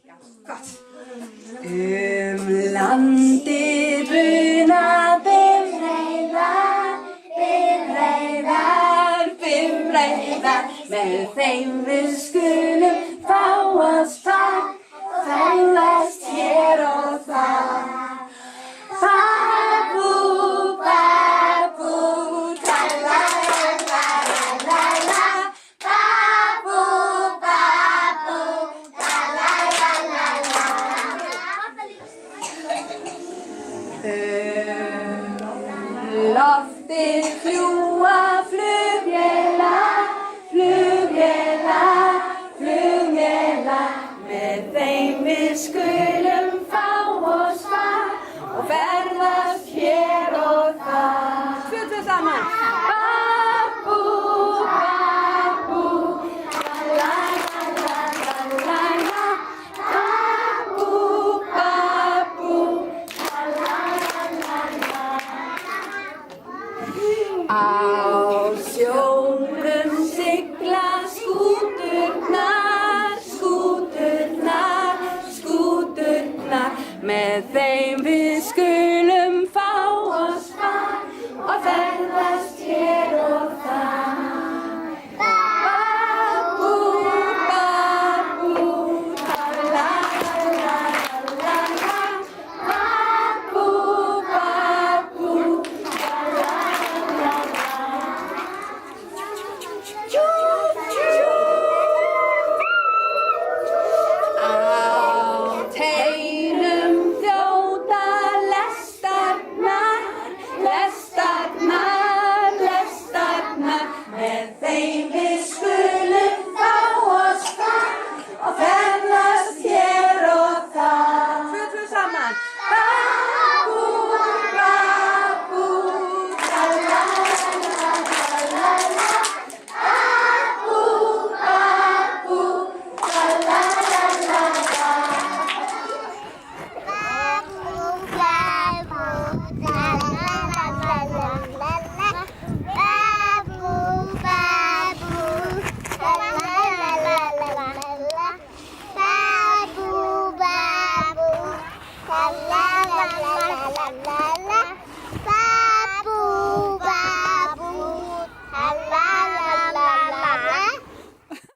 Gott. Landið bruna bifreiðar, bifreiðar, bifreiðar. Með þeim við skulum fá oss far, ferðast hér og þar. Babú, babú, tra-la-la-la-la-la-la. Babú, babú, tra-la-la-la-la-la. Loftið fljúga flugvélar, flugvélar, flugvélar. Með þeim við skulum fá oss far og ferðast hér og þar. Tvö saman. Babú, babú, la-la-la-la-la-la. Babú, babú, la-la-la-la-la. Á sjónum sigla skúturnar, skúturnar, skúturnar. Með þeim við skulum fá oss far og ferðast hér og þar. Babú, babú, la-la-la-la-la-la. Babú, babú, la-la-la-la-la. Á teinum þjóta lestarnar, lestarnar, lestarnar. Með þeim